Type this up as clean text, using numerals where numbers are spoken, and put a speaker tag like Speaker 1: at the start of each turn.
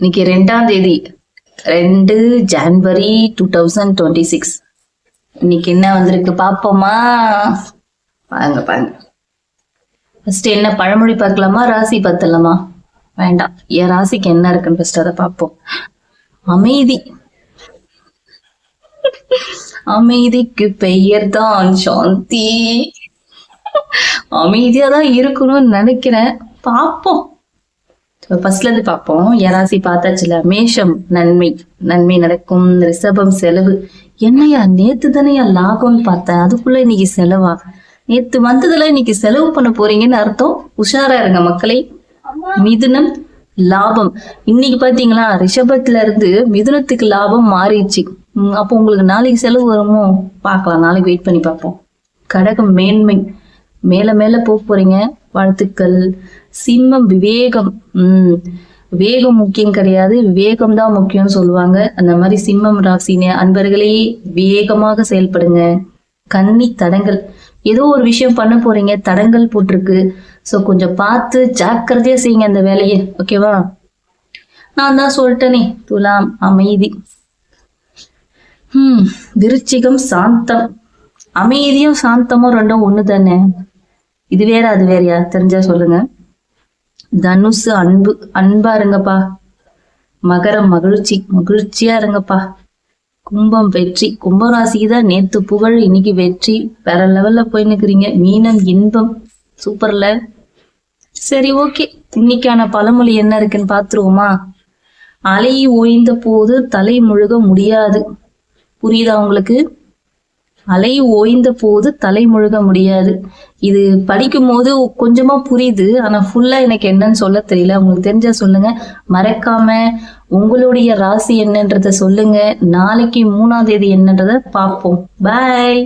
Speaker 1: இன்னைக்கு 2ஆம் தேதி 2 ஜனவரி 2026. இன்னைக்கு என்ன வந்திருக்கு பாப்போமா? பாருங்க பாருங்க. ஃபர்ஸ்ட் என்ன பழமொழி பார்க்கலாமா, ராசி பார்த்தலாமா? வேண்டாம், என் ராசிக்கு என்ன இருக்குன்னு ஃபர்ஸ்ட் அதை பார்ப்போம். அமைதி. அமைதிக்கு பெயர் தான் சாந்தி. அமைதியா தான் இருக்கணும்னு நினைக்கிறேன், பார்ப்போம். ஃபர்ஸ்ட்ல இருந்து பார்ப்போம். எராசி பார்த்தாச்சுல. மேஷம் நன்மை, நன்மை நடக்கும். ரிஷபம் செலவு. என்னையா நேத்து தானேயா லாபம்னு பார்த்தேன், அதுக்குள்ள இன்னைக்கு செலவா? நேத்து வந்ததுல இன்னைக்கு செலவு பண்ண போறீங்கன்னு அர்த்தம். உஷாரா இருங்க மக்களை. மிதுனம் லாபம். இன்னைக்கு பாத்தீங்களா, ரிஷபத்துல இருந்து மிதுனத்துக்கு லாபம் மாறிடுச்சு. அப்போ உங்களுக்கு நாளைக்கு செலவு வருமோ? பார்க்கலாம், நாளைக்கு வெயிட் பண்ணி பார்ப்போம். கடகம் மேன்மை, மேல மேல போறீங்க, வாழ்த்துக்கள். சிம்மம் விவேகம். வேகம் முக்கியம் கிடையாது, விவேகம் தான் முக்கியம் சொல்லுவாங்க. அந்த மாதிரி சிம்மம் ராசினே அன்பர்களே வேகமாக செயல்படுங்க. கன்னி தடங்கள். ஏதோ ஒரு விஷயம் பண்ண போறீங்க, தடங்கள் போட்டிருக்கு. சோ கொஞ்சம் பார்த்து ஜாக்கிரதையா செய்யுங்க அந்த வேலையை, ஓகேவா? நான் தான் சொல்லிட்டேனே. துலாம் அமைதி. விருச்சிகம் சாந்தம். அமைதியும் சாந்தமும் ரெண்டும் ஒண்ணு தானே. இது வேற அது வேறையா? தெரிஞ்சா சொல்லுங்க. தனுசு அன்பு, அன்பா இருங்கப்பா. மகரம் மகிழ்ச்சி, மகிழ்ச்சியா இருங்கப்பா. கும்பம் வெற்றி. கும்பராசிக்கு தான் நேத்து புகழ், இன்னைக்கு வெற்றி, வேற லெவல்ல போய் நிக்கிறீங்க. மீனம் இன்பம், சூப்பர்ல. சரி, ஓகே. இன்னைக்கான பழமொழி என்ன இருக்குன்னு பாத்துருவோமா? அலை ஓய்ந்த போது தலை முழுக முடியாது. புரியுதா உங்களுக்கு? அலை ஓய்ந்த போது தலை முழுக முடியாது. இது படிக்கும் போது கொஞ்சமா புரியுது, ஆனா ஃபுல்லா எனக்கு என்னன்னு சொல்ல தெரியல. உங்களுக்கு தெரிஞ்சா சொல்லுங்க. மறக்காம உங்களுடைய ராசி என்னன்றத சொல்லுங்க. நாளைக்கு 3ஆம் தேதி என்னன்றத பார்ப்போம். பாய்.